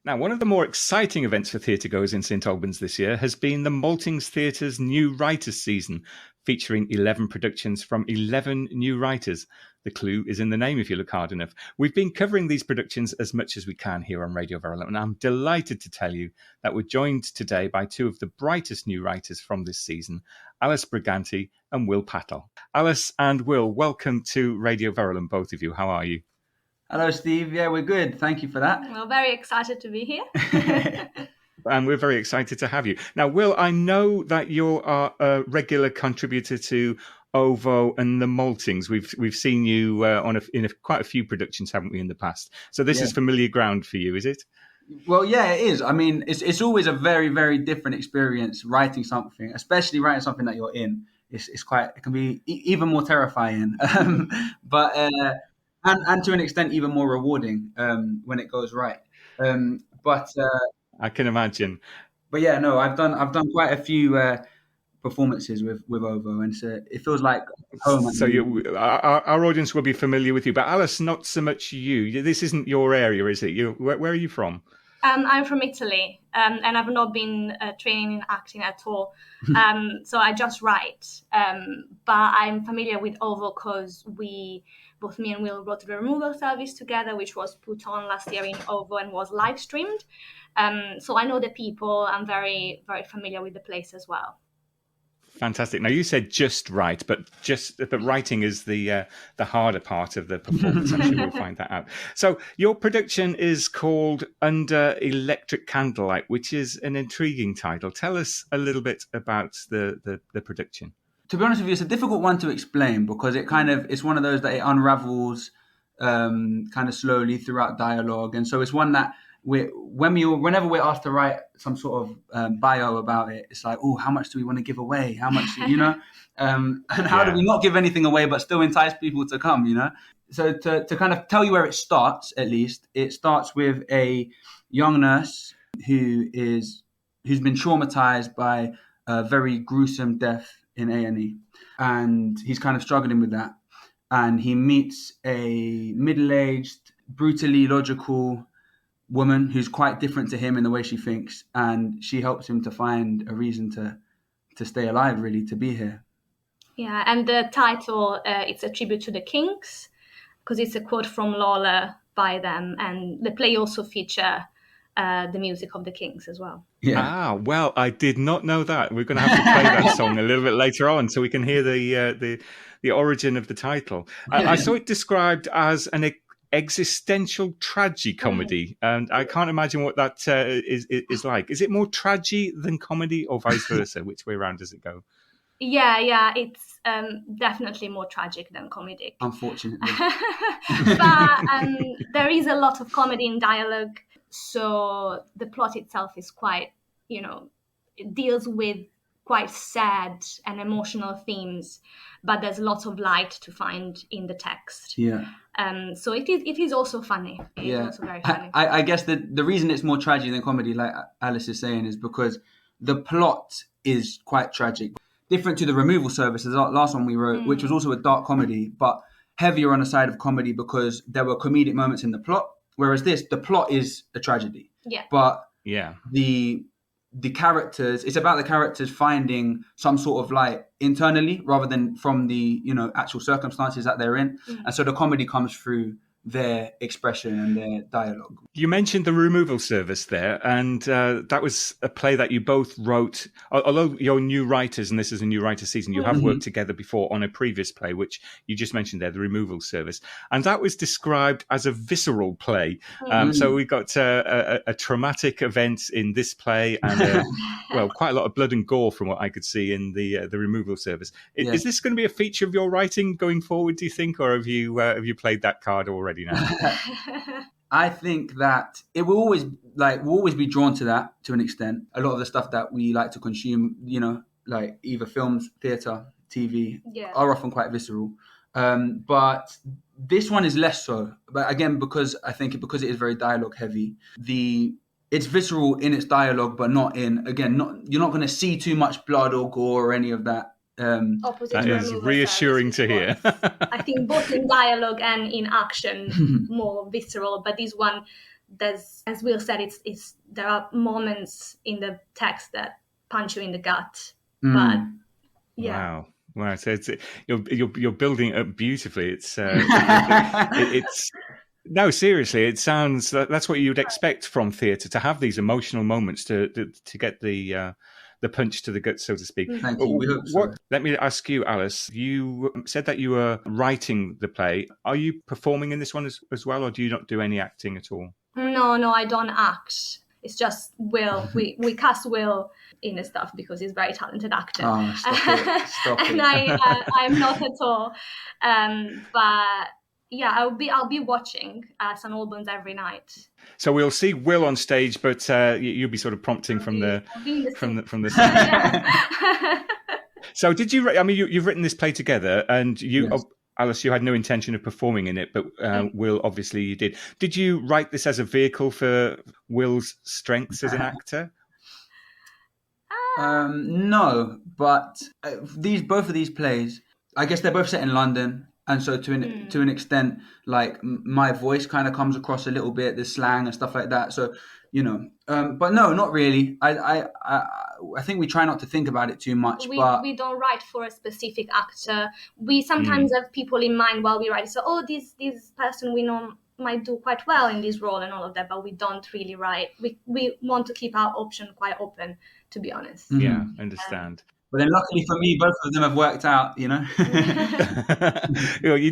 Now, one of the more exciting events for theatregoers in St Albans this year has been the Maltings Theatre's New Writers Season, featuring 11 productions from 11 new writers. The clue is in the name if you look hard enough. We've been covering these productions as much as we can here on Radio Visceral, and I'm delighted to tell you that we're joined today by two of the brightest new writers from this season, Alice Briganti and Will Patel. Alice and Will, welcome to Radio Visceral, both of you. How are you? Hello, Steve. Yeah, we're good. Thank you for that. Well, very excited to be here. And we're very excited to have you. Now, Will, I know that you are a regular contributor to OVO and the Maltings. We've seen you in quite a few productions, haven't we, in the past? So this is familiar ground for you, is it? Well, yeah, it is. I mean, it's always a very, very different experience writing something, especially writing something that you're in. It can be even more terrifying, but to an extent even more rewarding when it goes right. I can imagine. But yeah, no, I've done quite a few performances with OVO, and it feels like home. So our audience will be familiar with you, but Alice, not so much you. This isn't your area, is it? Where are you from? I'm from Italy, and I've not been training in acting at all. So I just write. But I'm familiar with OVO because both me and Will wrote the removal service together, which was put on last year in OVO and was live streamed. So I know the people. I'm very, very familiar with the place as well. Fantastic. Now, you said just write, but writing is the harder part of the performance. I'm sure we'll find that out. So your production is called Under Electric Candlelight, which is an intriguing title. Tell us a little bit about the production. To be honest with you, it's a difficult one to explain because it's one of those that it unravels kind of slowly throughout dialogue. And so it's one that whenever we're asked to write some sort of bio about it, it's like, oh, how much do we want to give away? How much, and how do we not give anything away but still entice people to come, So to kind of tell you where it starts, at least, it starts with a young nurse who's been traumatized by a very gruesome death in A&E, and he's kind of struggling with that. And he meets a middle-aged, brutally logical woman who's quite different to him in the way she thinks, and she helps him to find a reason to stay alive, really, to be here. Yeah, and the title, it's a tribute to the Kings, because it's a quote from Lawler by them, and the play also feature the music of the Kings as well. Yeah. Well, I did not know that. We're going to have to play that song a little bit later on so we can hear the origin of the title. I saw it described as an existential tragicomedy, and I can't imagine what that is like. Is it more tragedy than comedy, or vice versa? Which way around does it go? Yeah, it's definitely more tragic than comedic, unfortunately. But there is a lot of comedy in dialogue, so the plot itself is quite, it deals with quite sad and emotional themes, but there's lots of light to find in the text. Yeah. So it is also funny. It is also very funny. I guess the reason it's more tragic than comedy, like Alice is saying, is because the plot is quite tragic. Different to the removal service, the last one we wrote, which was also a dark comedy, but heavier on the side of comedy because there were comedic moments in the plot. Whereas the plot is a tragedy. Yeah. But the characters, it's about the characters finding some sort of light internally rather than from the, actual circumstances that they're in. And so the comedy comes through their expression and their dialogue. You mentioned the removal service there, and that was a play that you both wrote. Although you're new writers, and this is a new writer season, you have worked together before on a previous play, which you just mentioned there, the removal service. And that was described as a visceral play. So we got a traumatic event in this play and, quite a lot of blood and gore from what I could see in the removal service. Is this going to be a feature of your writing going forward, do you think, or have you played that card already now? I think that it will always be drawn to that to an extent. A lot of the stuff that we like to consume, like either films, theatre, TV, are often quite visceral. But this one is less so. But again, because it is very dialogue heavy, it's visceral in its dialogue, but not in, again, you're not going to see too much blood or gore or any of that. That is reassuring to hear. I think both in dialogue and in action, more visceral, but this one there's, as Will said, it's there are moments in the text that punch you in the gut. But yeah. Wow. So you're building it up beautifully. It's no, seriously. It sounds that's what you'd expect from theatre, to have these emotional moments to get the punch to the gut, so to speak. Thank you. We hope so. Let me ask you, Alice. You said that you were writing the play. Are you performing in this one as well, or do you not do any acting at all? No, I don't act. It's just Will. We cast Will in the stuff because he's a very talented actor. Oh, stop it. And I'm not at all. But yeah, I'll be watching St Albans every night. So we'll see Will on stage, but you'll be sort of prompting from the stage. So did you? I mean, you've written this play together, and you. Yes. Alice, you had no intention of performing in it, but Will, obviously you did. Did you write this as a vehicle for Will's strengths as an actor? No, but both of these plays, I guess they're both set in London, and so to an extent, like my voice kind of comes across a little bit, the slang and stuff like that. So, but no, not really. I think we try not to think about it too much. But we don't write for a specific actor. We sometimes have people in mind while we write. So, this person we know might do quite well in this role and all of that, but we don't really write. We want to keep our option quite open, to be honest. Yeah, I understand. But then luckily for me, both of them have worked out, You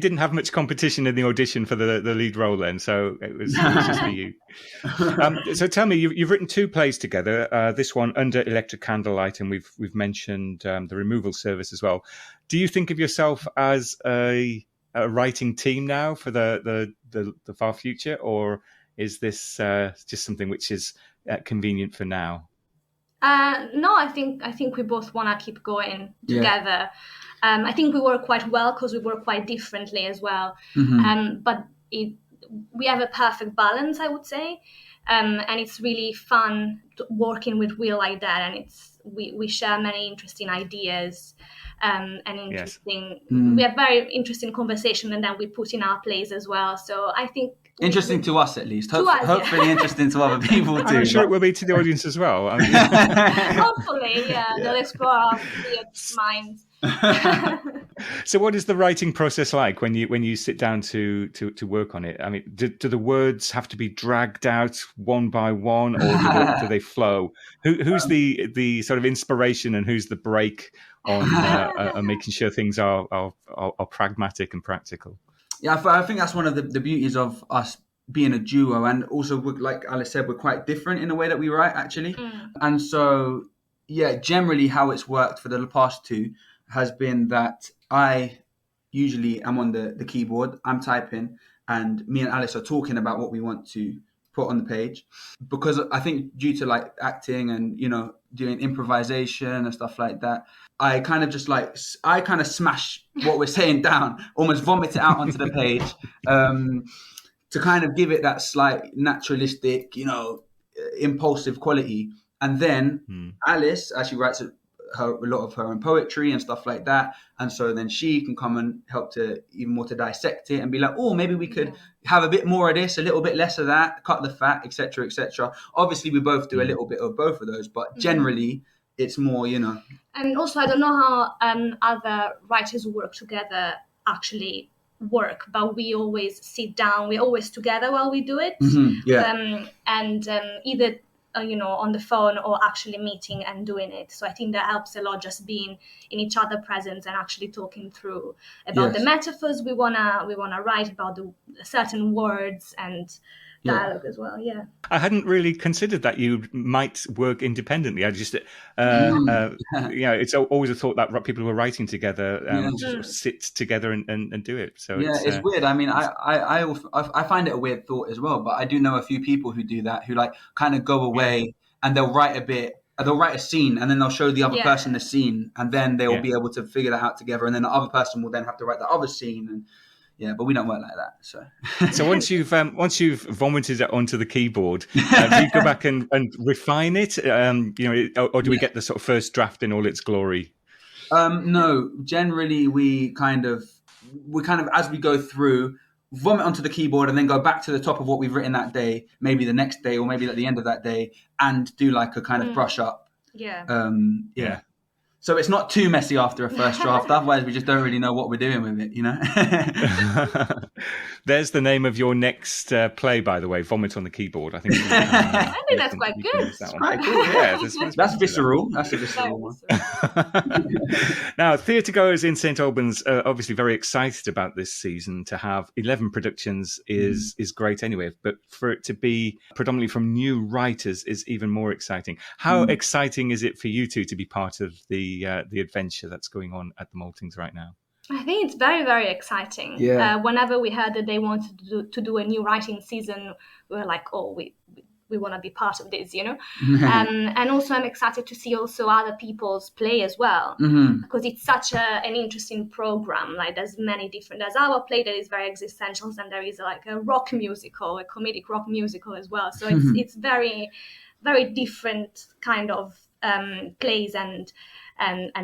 didn't have much competition in the audition for the lead role then, so it was just for you. So tell me, you've written two plays together, this one Under Electric Candlelight, and we've mentioned the Removal Service as well. Do you think of yourself as a writing team now for the far future, or is this just something which is convenient for now? No, I think we both want to keep going together. I think we work quite well because we work quite differently as well. But we have a perfect balance, I would say. And it's really fun working with Will like that. And we share many interesting ideas and interesting. We have very interesting conversation, and then we put in our plays as well. So I think. Interesting to us, at least. Hopefully interesting to other people too. I'm sure it will be to the audience as well. I mean, hopefully, they'll explore our weird minds. So what is the writing process like when you sit down to work on it? I mean, do the words have to be dragged out one by one, or do they flow? Who's the sort of inspiration, and who's the break on making sure things are pragmatic and practical? Yeah, I think that's one of the beauties of us being a duo, and also, like Alice said, we're quite different in the way that we write, actually. And so, generally how it's worked for the past two has been that I usually am on the keyboard, I'm typing, and me and Alice are talking about what we want to put on the page. Because I think due to like acting and, doing improvisation and stuff like that, I kind of smash what we're saying down, almost vomit it out onto the page, to kind of give it that slight naturalistic, impulsive quality. And then Alice actually writes a lot of her own poetry and stuff like that. And so then she can come and help to even more to dissect it and be like, oh, maybe we could have a bit more of this, a little bit less of that, cut the fat, etc., etc. Obviously, we both do a little bit of both of those, but generally it's more, And also, I don't know how other writers who work together actually work, but we always sit down, we're always together while we do it. Either on the phone or actually meeting and doing it. So I think that helps a lot, just being in each other presence and actually talking through about the metaphors we wanna write, about the certain words and dialogue as well. Yeah, I hadn't really considered that you might work independently. I just it's always a thought that people who are writing together just sit together and do it. So it's weird. I mean, I find it a weird thought as well, but I do know a few people who do that, who like kind of go away and they'll write a scene, and then they'll show the other person the scene, and then they will be able to figure that out together, and then the other person will then have to write the other scene. And but we don't work like that. So once you've vomited it onto the keyboard, do you go back and refine it? Or do we get the sort of first draft in all its glory? No, generally we kind of as we go through, vomit onto the keyboard and then go back to the top of what we've written that day, maybe the next day or maybe at the end of that day, and do like a kind of brush up. Yeah. So it's not too messy after a first draft. Otherwise, we just don't really know what we're doing with it, you know? There's the name of your next play, by the way, Vomit on the Keyboard. I think that's quite good. That's quite cool. Yeah, that's Visceral. That's a Visceral one. Now, theatre goers in St Albans are obviously very excited about this season. To have 11 productions is great anyway, but for it to be predominantly from new writers is even more exciting. How exciting is it for you two to be part of the adventure that's going on at the Maltings right now? I think it's very, very exciting. Yeah. Whenever we heard that they wanted to do a new writing season, we were like, oh, we want to be part of this, you know? And also I'm excited to see also other people's play as well, because it's such an interesting program. Like there's our play that is very existential, and there is like a rock musical, a comedic rock musical as well. So it's very, very different kind of plays and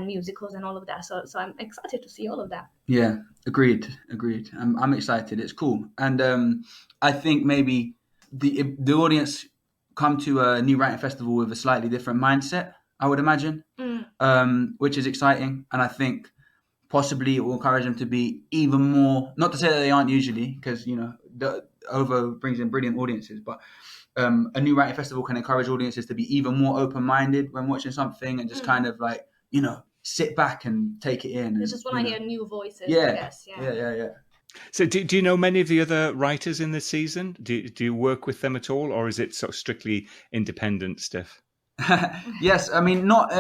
musicals and all of that. So I'm excited to see all of that. Yeah, agreed. I'm excited. It's cool. And I think maybe the audience come to a new writing festival with a slightly different mindset, I would imagine, which is exciting. And I think possibly it will encourage them to be even more, not to say that they aren't usually, because, you know, the OVO brings in brilliant audiences, but a new writing festival can encourage audiences to be even more open-minded when watching something and just kind of like, you know, sit back and take it in. They just want to hear new voices, yeah. I guess. Yeah. So do you know many of the other writers in this season? Do you work with them at all, or is it sort of strictly independent stuff? Yes, I mean, not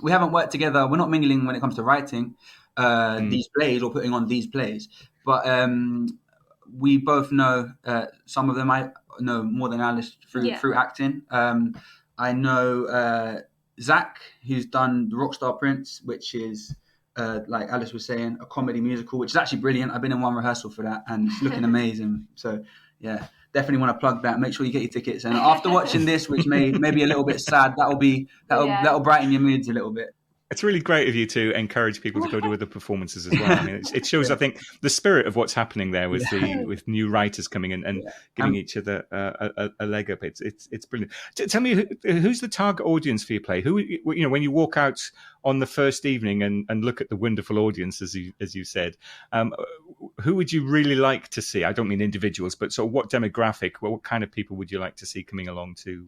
we haven't worked together. We're not mingling when it comes to writing these plays or putting on these plays. But we both know some of them. I know more than Alice through acting. I know Zach, who's done The Rockstar Prince, which is, like Alice was saying, a comedy musical, which is actually brilliant. I've been in one rehearsal for that, and it's looking amazing. So, yeah, definitely want to plug that. Make sure you get your tickets. And after watching this, which may be a little bit sad, that'll brighten your moods a little bit. It's really great of you to encourage people to go to other performances as well. I mean, it shows, I think, the spirit of what's happening there with with new writers coming in and giving each other a leg up. It's brilliant. Tell me, who's the target audience for your play? Who, you know, when you walk out on the first evening and look at the wonderful audience, as you said, who would you really like to see? I don't mean individuals, but sort of what demographic, what kind of people would you like to see coming along to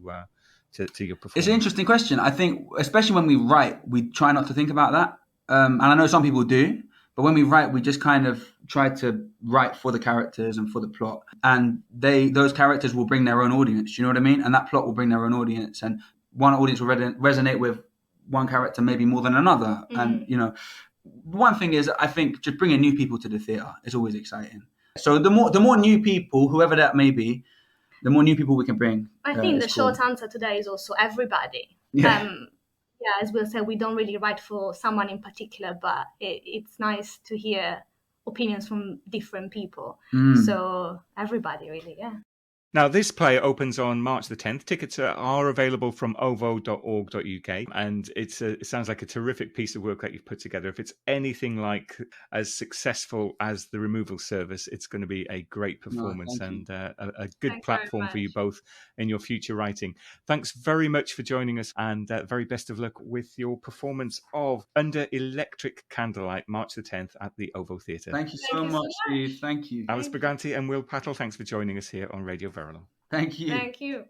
your performance? It's an interesting question. I think, especially when we write, we try not to think about that. And I know some people do, but when we write, we just kind of try to write for the characters and for the plot. And those characters will bring their own audience. You know what I mean? And that plot will bring their own audience. And one audience will resonate with one character maybe more than another. And, you know, one thing is, I think just bringing new people to the theatre is always exciting. So the more new people, whoever that may be, the more new people we can bring. I think the short answer today is also everybody. Yeah, as Will said, we don't really write for someone in particular, but it's nice to hear opinions from different people. So everybody, really, yeah. Now, this play opens on March the 10th. Tickets are available from ovo.org.uk, and it sounds like a terrific piece of work that you've put together. If it's anything like as successful as The Removal Service, it's going to be a great performance and a good platform for you both in your future writing. Thanks very much for joining us, and very best of luck with your performance of Under Electric Candlelight, March the 10th at the OVO Theatre. Thank you so much, Steve. Thank you. Alice Briganti and Will Pattle, thanks for joining us here on Radio Visceral. Thank you. Thank you.